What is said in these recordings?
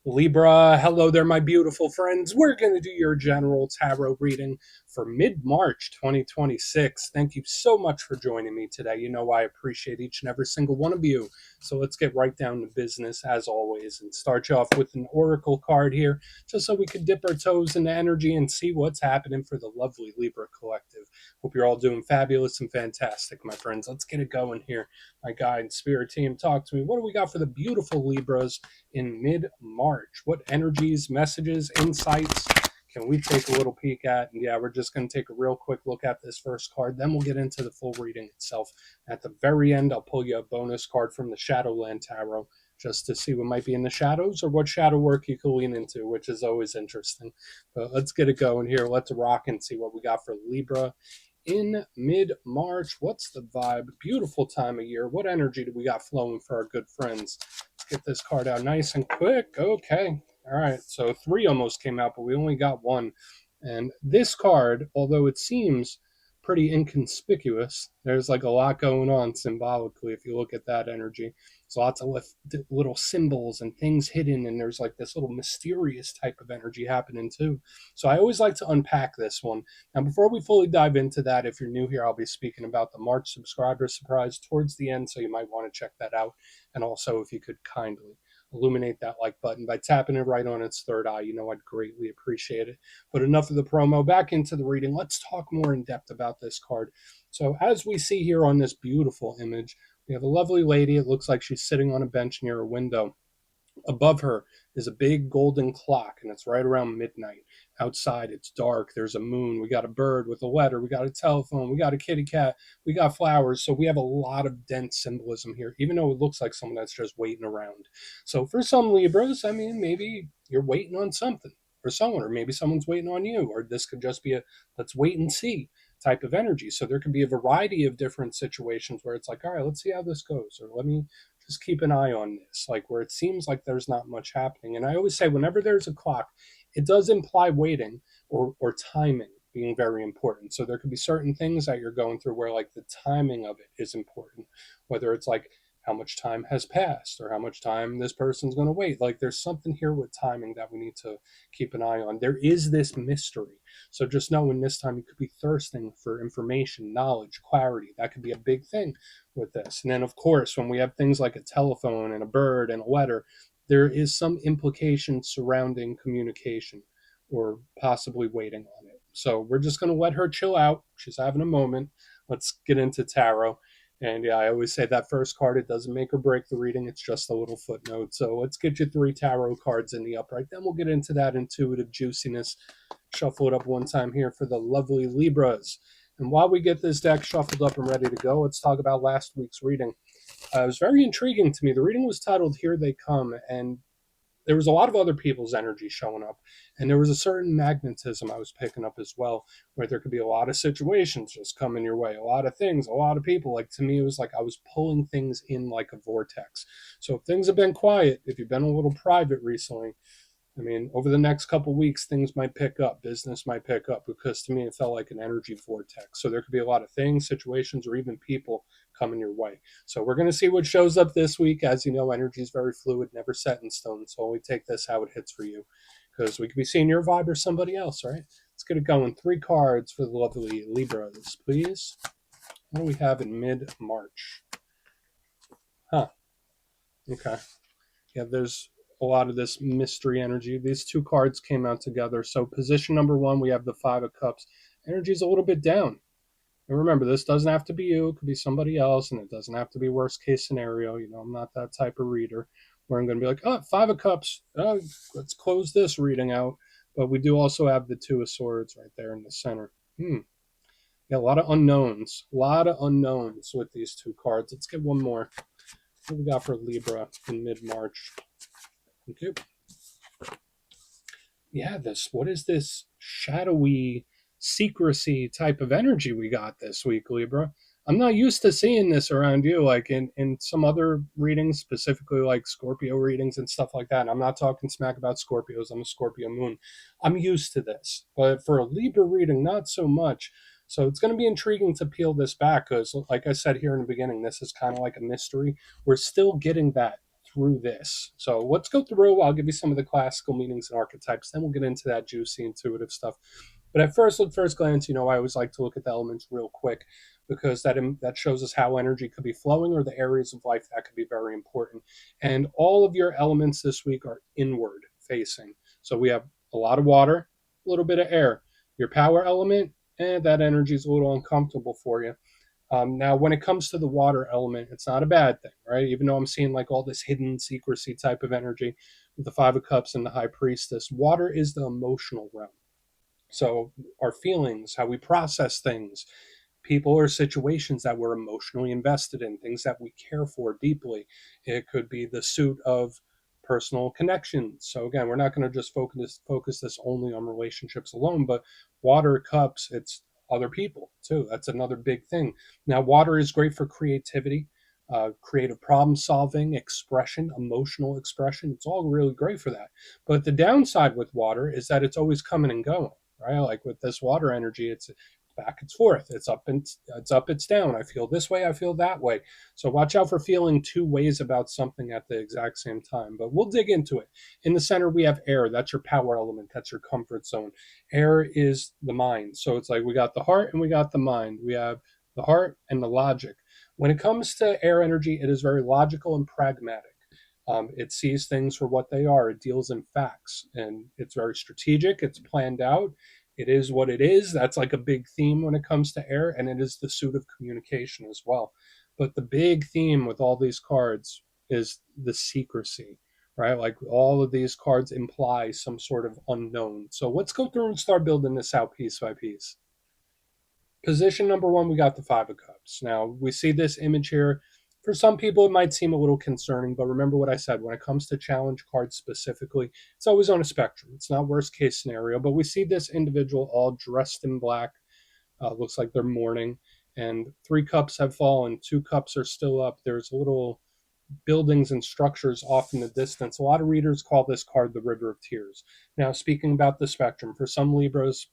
Libra, hello there, my beautiful friends. We're going to do your general tarot reading for mid-March 2026. Thank you so much for joining me today. You know I appreciate each and every single one of you. So let's get right down to business as always and start you off with an oracle card here, just so we can dip our toes into energy and see what's happening for the lovely Libra collective. Hope you're all doing fabulous and fantastic, my friends. Let's get it going here. My guide and spirit team, talk to me. What do we got for the beautiful Libras in mid-March? What energies, messages, insights can we take a little peek at? And yeah, we're just going to take a real quick look at this first card. Then we'll get into the full reading itself. At the very end, I'll pull you a bonus card from the Shadowland Tarot just to see what might be in the shadows or what shadow work you can lean into, which is always interesting. But let's get it going here. Let's rock and see what we got for Libra in mid-March. What's the vibe? Beautiful time of year. What energy do we got flowing for our good friends? Let's get this card out nice and quick. Okay. All right. So 3 almost came out, but we only got 1. And this card, although it seems pretty inconspicuous, there's like a lot going on symbolically if you look at that energy. There's lots of little symbols and things hidden, and there's like this little mysterious type of energy happening too. So I always like to unpack this one. Now, before we fully dive into that, if you're new here, I'll be speaking about the March subscriber surprise towards the end, so you might want to check that out. And also, if you could kindly illuminate that like button by tapping it right on its third eye, I'd greatly appreciate it. But enough of the promo, back into the reading. Let's talk more in depth about this card. So as we see here on this beautiful image, we have a lovely lady. It looks like she's sitting on a bench near a window. Above her is a big golden clock, and it's right around midnight. Outside, it's dark. There's a moon. We got a bird with a letter. We got a telephone. We got a kitty cat. We got flowers. So we have a lot of dense symbolism here, even though it looks like someone that's just waiting around. So for some Libras, maybe you're waiting on something or someone, or maybe someone's waiting on you, or this could just be a let's wait and see type of energy. So there could be a variety of different situations where it's like, all right, let's see how this goes, or let me just keep an eye on this, like where it seems like there's not much happening. And I always say, whenever there's a clock, it does imply waiting or timing being very important. So there could be certain things that you're going through where like the timing of it is important, whether it's like how much time has passed or how much time this person's going to wait. Like there's something here with timing that we need to keep an eye on. There is this mystery. So just know in this time you could be thirsting for information, knowledge, clarity. That could be a big thing with this. And then, of course, when we have things like a telephone and a bird and a letter, there is some implication surrounding communication or possibly waiting on it. So we're just going to let her chill out. She's having a moment. Let's get into tarot. And yeah, I always say that first card, it doesn't make or break the reading. It's just a little footnote. So let's get you 3 tarot cards in the upright. Then we'll get into that intuitive juiciness. Shuffle it up one time here for the lovely Libras. And while we get this deck shuffled up and ready to go, let's talk about last week's reading. It was very intriguing to me. The reading was titled Here They Come, and there was a lot of other people's energy showing up, and there was a certain magnetism I was picking up as well, where there could be a lot of situations just coming your way, a lot of things, a lot of people. Like to me, it was like I was pulling things in like a vortex. So if things have been quiet, if you've been a little private recently, over the next couple of weeks, things might pick up, business might pick up, because to me, it felt like an energy vortex. So there could be a lot of things, situations, or even people coming your way. So we're going to see what shows up this week. As you know, energy is very fluid, never set in stone. So only take this how it hits for you, because we could be seeing your vibe or somebody else, right? Let's get it going. 3 cards for the lovely Libras, please. What do we have in mid-March? Okay. Yeah, there's a lot of this mystery energy. These 2 cards came out together. So position number 1, we have the 5 of Cups. Energy is a little bit down. And remember, this doesn't have to be you. It could be somebody else, and it doesn't have to be worst case scenario. I'm not that type of reader where I'm going to be like, oh, 5 of Cups. Oh, let's close this reading out. But we do also have the 2 of Swords right there in the center. Yeah, a lot of unknowns. A lot of unknowns with these 2 cards. Let's get one more. What do we got for Libra in mid-March? Okay. Yeah, what is this shadowy secrecy type of energy we got this week, Libra? I'm not used to seeing this around you, like in some other readings, specifically like Scorpio readings and stuff like that. And I'm not talking smack about Scorpios. I'm a Scorpio moon. I'm used to this. But for a Libra reading, not so much. So it's going to be intriguing to peel this back because, like I said here in the beginning, this is kind of like a mystery. We're still getting that through this. So let's go through. I'll give you some of the classical meanings and archetypes. Then we'll get into that juicy, intuitive stuff. But at first glance, I always like to look at the elements real quick because that shows us how energy could be flowing or the areas of life that could be very important. And all of your elements this week are inward facing. So we have a lot of water, a little bit of air. Your power element, that energy is a little uncomfortable for you. Now, when it comes to the water element, it's not a bad thing, right? Even though I'm seeing like all this hidden secrecy type of energy with the Five of Cups and the High Priestess, water is the emotional realm. So our feelings, how we process things, people or situations that we're emotionally invested in, things that we care for deeply. It could be the suit of personal connections. So again, we're not going to just focus this only on relationships alone, but water cups, it's other people too. That's another big thing. Now, water is great for creativity, creative problem solving, expression, emotional expression. It's all really great for that. But the downside with water is that it's always coming and going, right? Like with this water energy, it's back and forth. It's up and it's down. I feel this way, I feel that way. So watch out for feeling two ways about something at the exact same time. But we'll dig into it. In the center, we have air. That's your power element. That's your comfort zone. Air is the mind. So it's like we got the heart and we got the mind. We have the heart and the logic. When it comes to air energy, it is very logical and pragmatic. It sees things for what they are. It deals in facts, and it's very strategic. It's planned out. It is what it is. That's like a big theme when it comes to air, and it is the suit of communication as well. But the big theme with all these cards is the secrecy, right? Like all of these cards imply some sort of unknown. So let's go through and start building this out piece by piece. Position number one, we got the Five of Cups. Now, we see this image here. For some people, it might seem a little concerning, but remember what I said. When it comes to challenge cards specifically, it's always on a spectrum. It's not worst case scenario, but we see this individual all dressed in black. Looks like they're mourning, and three cups have fallen. Two cups are still up. There's little buildings and structures off in the distance. A lot of readers call this card the River of Tears. Now, speaking about the spectrum, for some Libras,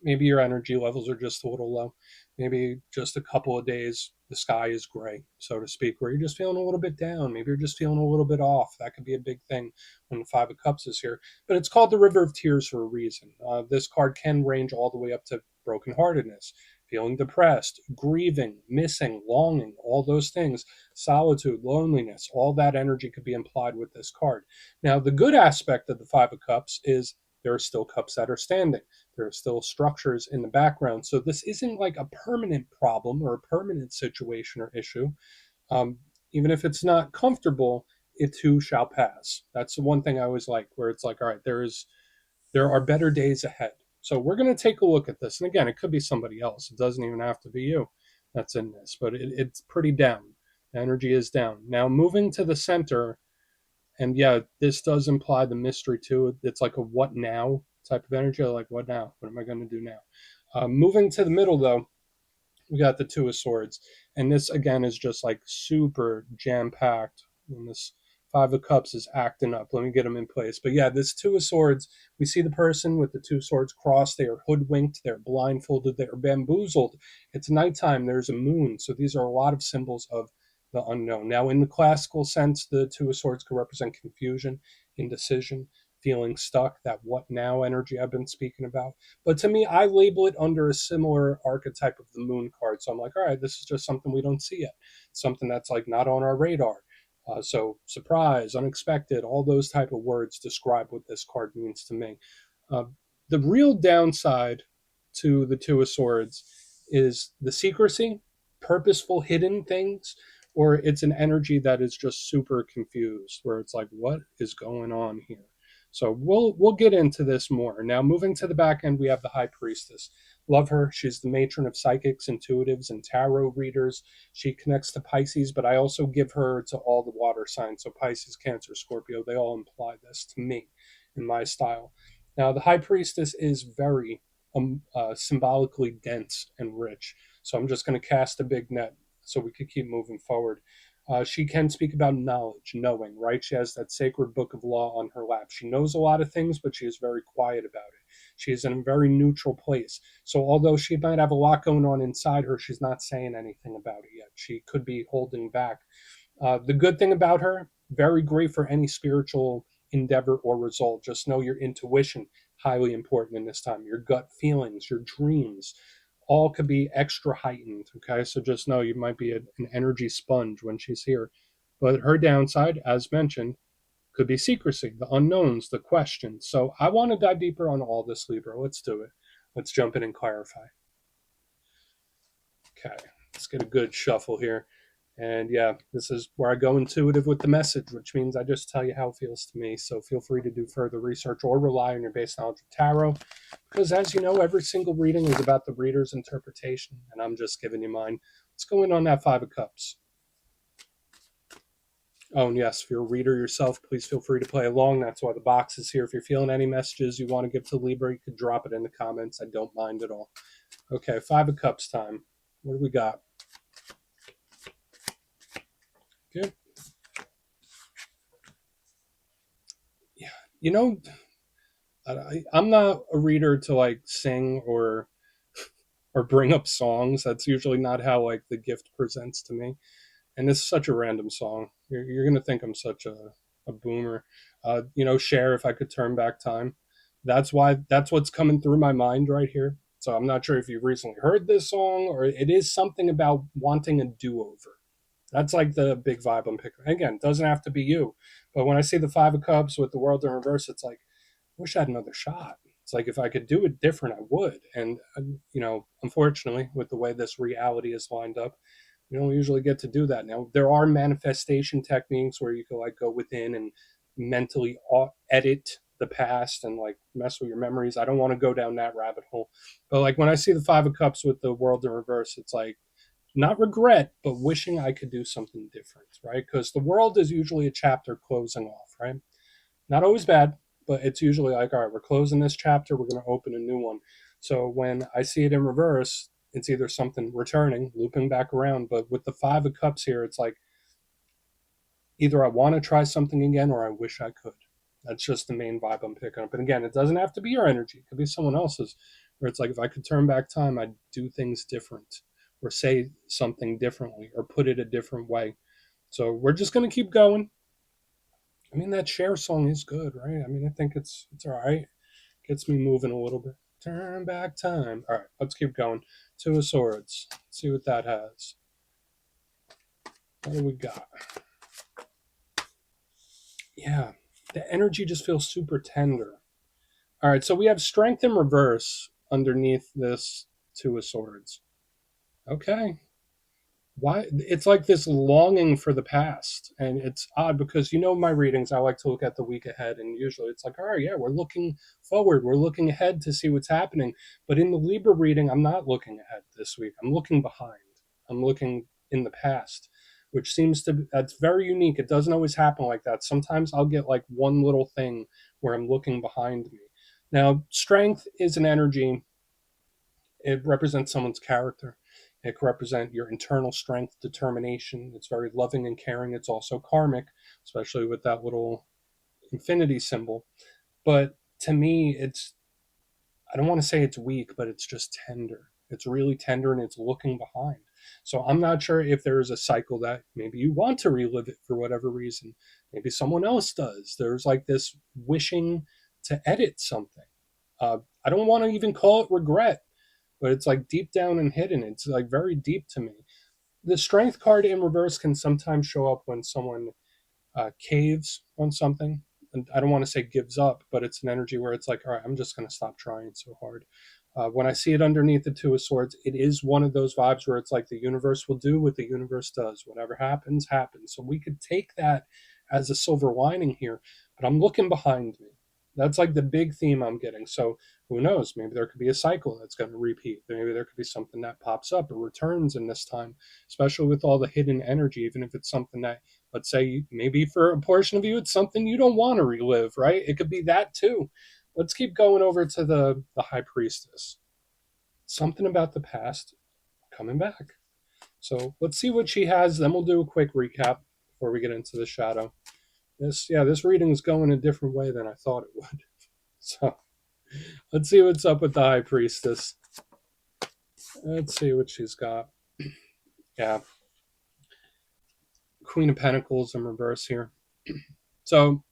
maybe your energy levels are just a little low. Maybe just a couple of days, the sky is gray, so to speak, where you're just feeling a little bit down. Maybe you're just feeling a little bit off. That could be a big thing when the Five of Cups is here. But it's called the River of Tears for a reason. This card can range all the way up to brokenheartedness, feeling depressed, grieving, missing, longing, all those things, solitude, loneliness, all that energy could be implied with this card. Now, the good aspect of the Five of Cups is there are still cups that are standing. There are still structures in the background. So this isn't like a permanent problem or a permanent situation or issue. Um, Even if it's not comfortable, it too shall pass. That's the one thing I always like, where it's like, all right, there are better days ahead. So we're going to take a look at this. And again, it could be somebody else. It doesn't even have to be you that's in this, but it's pretty down. The energy is down. Now, moving to the center, and yeah, this does imply the mystery too. It's like a what now type of energy. Like, what now? What am I going to do now? Moving to the middle, though, we got the Two of Swords. And this, again, is just like super jam packed. And this Five of Cups is acting up. Let me get them in place. But yeah, this Two of Swords, we see the person with the two swords crossed. They are hoodwinked. They're blindfolded. They're bamboozled. It's nighttime. There's a moon. So these are a lot of symbols of the unknown. Now, in the classical sense, the Two of Swords could represent confusion, indecision, feeling stuck, that what now energy I've been speaking about. But to me, I label it under a similar archetype of the moon card. So I'm like, all right, this is just something we don't see yet. Something that's like not on our radar. So surprise, unexpected, all those type of words describe what this card means to me. Uh, the real downside to the Two of Swords is the secrecy, purposeful hidden things, or it's an energy that is just super confused, where it's like, what is going on here? So we'll get into this more. Now, moving to the back end, we have the High Priestess. Love her. She's the matron of psychics, intuitives, and tarot readers. She connects to Pisces, but I also give her to all the water signs. So Pisces, Cancer, Scorpio, they all imply this to me in my style. Now, the High Priestess is very symbolically dense and rich. So I'm just going to cast a big net so we could keep moving forward. She can speak about knowledge, knowing, right? She has that sacred book of law on her lap. She knows a lot of things, but she is very quiet about it. She is in a very neutral place. So although she might have a lot going on inside her, she's not saying anything about it yet. She could be holding back. The good thing about her, Very great for any spiritual endeavor or result. Just know your intuition, highly important in this time. Your gut feelings, your dreams, all could be extra heightened. Okay, so just know you might be an energy sponge when she's here. But her downside, as mentioned, could be secrecy, the unknowns, the questions. So I want to dive deeper on all this, Libra. Let's do it. Let's jump in and clarify. Okay, let's get a good shuffle here. And yeah, this is where I go intuitive with the message, which means I just tell you how it feels to me. So feel free to do further research or rely on your base knowledge of tarot. Because as you know, every single reading is about the reader's interpretation, and I'm just giving you mine. Let's go in on that Five of Cups. Oh, and yes, if you're a reader yourself, please feel free to play along. That's why the box is here. If you're feeling any messages you want to give to Libra, you could drop it in the comments. I don't mind at all. Okay, Five of Cups time. What do we got? Good. Yeah, you know, I'm not a reader to like sing or bring up songs. That's usually not how like the gift presents to me. And it's such a random song. You're gonna think I'm such a boomer. Share if I could turn back time. That's what's coming through my mind right here. So I'm not sure if you've recently heard this song or it is something about wanting a do-over. That's like the big vibe I'm picking. Again, it doesn't have to be you. But when I see the Five of Cups with the world in reverse, it's like, I wish I had another shot. It's like if I could do it different, I would. And, unfortunately, with the way this reality is lined up, we don't usually get to do that. Now, there are manifestation techniques where you can like go within and mentally edit the past and like mess with your memories. I don't want to go down that rabbit hole. But like when I see the Five of Cups with the world in reverse, it's like, not regret, but wishing I could do something different, right? Because the world is usually a chapter closing off, right? Not always bad, but it's usually like, all right, we're closing this chapter, we're going to open a new one. So when I see it in reverse, it's either something returning, looping back around. But with the Five of Cups here, it's like either I want to try something again or I wish I could. That's just the main vibe I'm picking up. And again, it doesn't have to be your energy, it could be someone else's, where it's like if I could turn back time, I'd do things different or say something differently or put it a different way. So we're just going to keep going. I mean, that Cher song is good, right? I mean, I think it's all right. Gets me moving a little bit. Turn back time. All right, let's keep going. Two of Swords. Let's see what that has. What do we got? Yeah, the energy just feels super tender. All right, so we have Strength in reverse underneath this Two of Swords. Okay, why it's like this longing for the past, and it's odd because my readings, I like to look at the week ahead, and usually it's like, all right, yeah, we're looking forward, we're looking ahead to see what's happening. But in the Libra reading, I'm not looking ahead this week, I'm looking behind, I'm looking in the past, which seems to that's very unique. It doesn't always happen like that. Sometimes I'll get like one little thing where I'm looking behind me. Now, strength is an energy. It represents someone's character. It can represent your internal strength, determination. It's very loving and caring. It's also karmic, especially with that little infinity symbol. But to me, I don't want to say it's weak, but it's just tender. It's really tender and it's looking behind. So I'm not sure if there is a cycle that maybe you want to relive it for whatever reason. Maybe someone else does. There's like this wishing to edit something. I don't want to even call it regret, but it's like deep down and hidden. It's like very deep to me. The strength card in reverse can sometimes show up when someone caves on something. And I don't want to say gives up, but it's an energy where it's like, all right, I'm just going to stop trying so hard. When I see it underneath the Two of Swords, it is one of those vibes where it's like the universe will do what the universe does. Whatever happens, happens. So we could take that as a silver lining here, but I'm looking behind me. That's like the big theme I'm getting. So who knows? Maybe there could be a cycle that's going to repeat. Maybe there could be something that pops up or returns in this time, especially with all the hidden energy, even if it's something that, let's say, maybe for a portion of you, it's something you don't want to relive, right? It could be that too. Let's keep going over to the High Priestess. Something about the past coming back. So let's see what she has. Then we'll do a quick recap before we get into the shadow. This reading is going a different way than I thought it would. So let's see what's up with the High Priestess. Let's see what she's got. Yeah. Queen of Pentacles in reverse here. So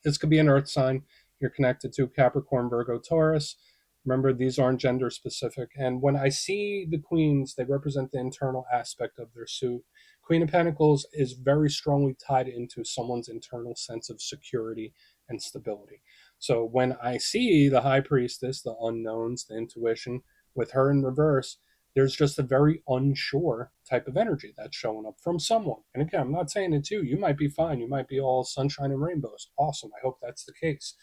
this could be an earth sign you're connected to, Capricorn, Virgo, Taurus. Remember, these aren't gender specific. And when I see the queens, they represent the internal aspect of their suit. Queen of Pentacles is very strongly tied into someone's internal sense of security and stability. So when I see the High Priestess, the unknowns, the intuition, with her in reverse, there's just a very unsure type of energy that's showing up from someone. And again, I'm not saying it's you. You might be fine. You might be all sunshine and rainbows. Awesome. I hope that's the case.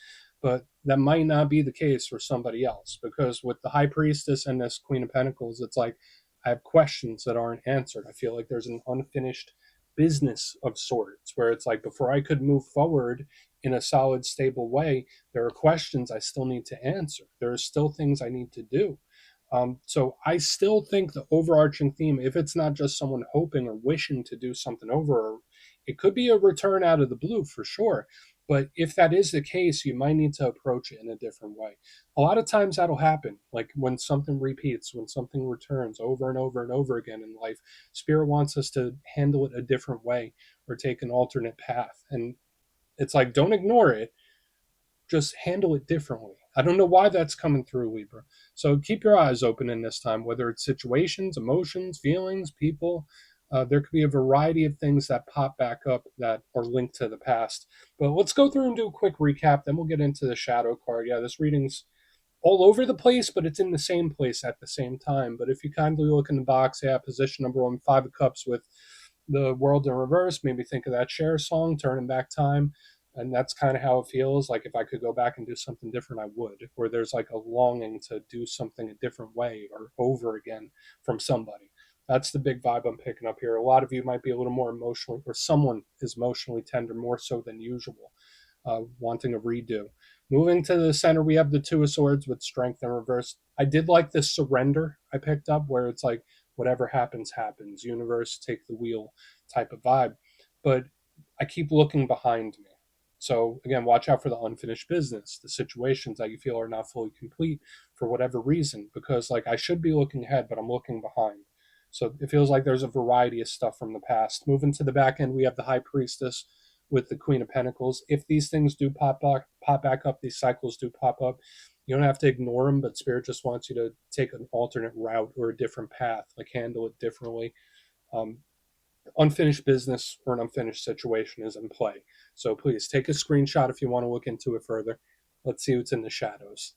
But that might not be the case for somebody else, because with the High Priestess and this Queen of Pentacles, it's like I have questions that aren't answered. I feel like there's an unfinished business of sorts where it's like before I could move forward in a solid, stable way, there are questions I still need to answer. There are still things I need to do. So I still think the overarching theme, if it's not just someone hoping or wishing to do something over, it could be a return out of the blue for sure. But if that is the case, you might need to approach it in a different way. A lot of times that'll happen, like when something repeats, when something returns over and over and over again in life. Spirit wants us to handle it a different way or take an alternate path. And it's like, don't ignore it, just handle it differently. I don't know why that's coming through, Libra. So keep your eyes open in this time, whether it's situations, emotions, feelings, people. There could be a variety of things that pop back up that are linked to the past. But let's go through and do a quick recap. Then we'll get into the shadow card. Yeah, this reading's all over the place, but it's in the same place at the same time. But if you kindly look in the box, yeah, position number one, Five of Cups with the world in reverse, made me think of that Cher song, Turning Back Time. And that's kind of how it feels. Like if I could go back and do something different, I would. Where there's like a longing to do something a different way or over again from somebody. That's the big vibe I'm picking up here. A lot of you might be a little more emotionally, or someone is emotionally tender more so than usual, wanting a redo. Moving to the center, we have the Two of Swords with strength in reverse. I did like this surrender I picked up, where it's like, whatever happens, happens. Universe, take the wheel type of vibe. But I keep looking behind me. So again, watch out for the unfinished business, the situations that you feel are not fully complete for whatever reason, because like I should be looking ahead, but I'm looking behind. So it feels like there's a variety of stuff from the past. Moving to the back end, we have the High Priestess with the Queen of Pentacles. If these things do pop back up, these cycles do pop up, you don't have to ignore them, but Spirit just wants you to take an alternate route or a different path, like handle it differently. Um, Unfinished business or an unfinished situation is in play. So please take a screenshot if you want to look into it further. Let's see what's in the shadows.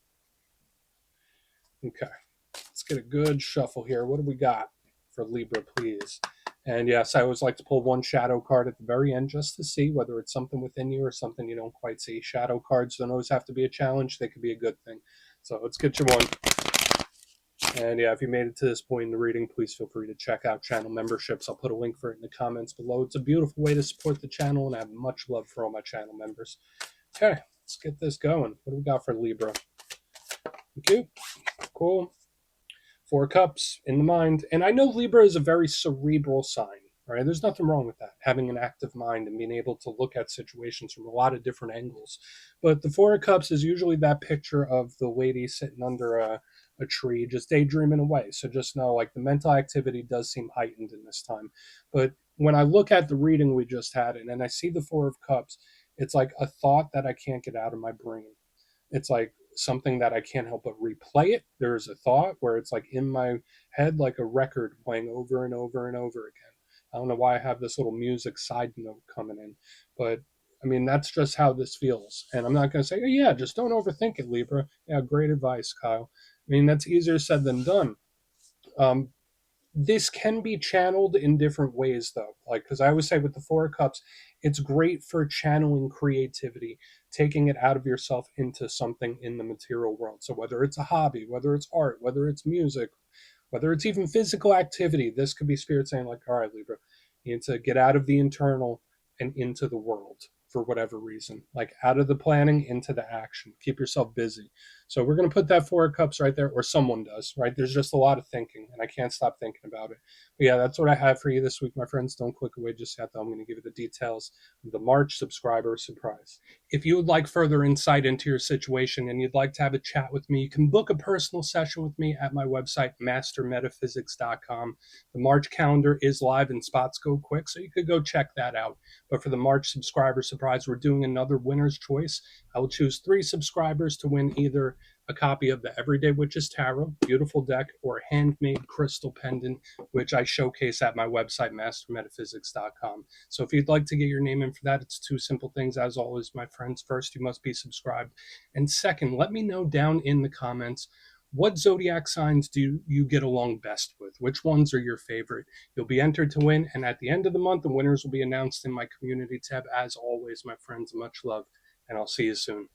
Okay, let's get a good shuffle here. What do we got for Libra, please? And yes, I always like to pull one shadow card at the very end just to see whether it's something within you or something you don't quite see. Shadow cards don't always have to be a challenge. They could be a good thing. So let's get you one. And yeah, if you made it to this point in the reading, please feel free to check out channel memberships. I'll put a link for it in the comments below. It's a beautiful way to support the channel, and I have much love for all my channel members. Okay, let's get this going. What do we got for Libra? Thank you. Cool. Four Cups in the mind. And I know Libra is a very cerebral sign, right? There's nothing wrong with that, having an active mind and being able to look at situations from a lot of different angles. But the Four of Cups is usually that picture of the lady sitting under a tree, just daydreaming away. So just know, like, the mental activity does seem heightened in this time. But when I look at the reading we just had, and I see the Four of Cups, it's like a thought that I can't get out of my brain. It's like something that I can't help but replay it. There's a thought where it's like in my head, like a record playing over and over and over again. I don't know why I have this little music side note coming in, but I mean, that's just how this feels. And I'm not going to say, oh, yeah, just don't overthink it, Libra. Yeah, great advice, Kyle. I mean, that's easier said than done. Um, this can be channeled in different ways, though. Like, because I always say with the Four of Cups, it's great for channeling creativity, taking it out of yourself into something in the material world. So whether it's a hobby, whether it's art, whether it's music, whether it's even physical activity, this could be Spirit saying, like, all right, Libra, you need to get out of the internal and into the world for whatever reason, like out of the planning into the action. Keep yourself busy. So we're going to put that Four of Cups right there, or someone does, right? There's just a lot of thinking, and I can't stop thinking about it. But yeah, that's what I have for you this week, my friends. Don't click away just yet, though. I'm going to give you the details of the March subscriber surprise. If you would like further insight into your situation and you'd like to have a chat with me, you can book a personal session with me at my website, mastermetaphysics.com. The March calendar is live and spots go quick, so you could go check that out. But for the March subscriber surprise, we're doing another winner's choice. I will choose 3 subscribers to win either a copy of the Everyday Witches Tarot, beautiful deck, or a handmade crystal pendant, which I showcase at my website, mastermetaphysics.com. So if you'd like to get your name in for that, it's 2 simple things. As always, my friends, first, you must be subscribed. And second, let me know down in the comments, what zodiac signs do you get along best with? Which ones are your favorite? You'll be entered to win, and at the end of the month, the winners will be announced in my community tab. As always, my friends, much love, and I'll see you soon.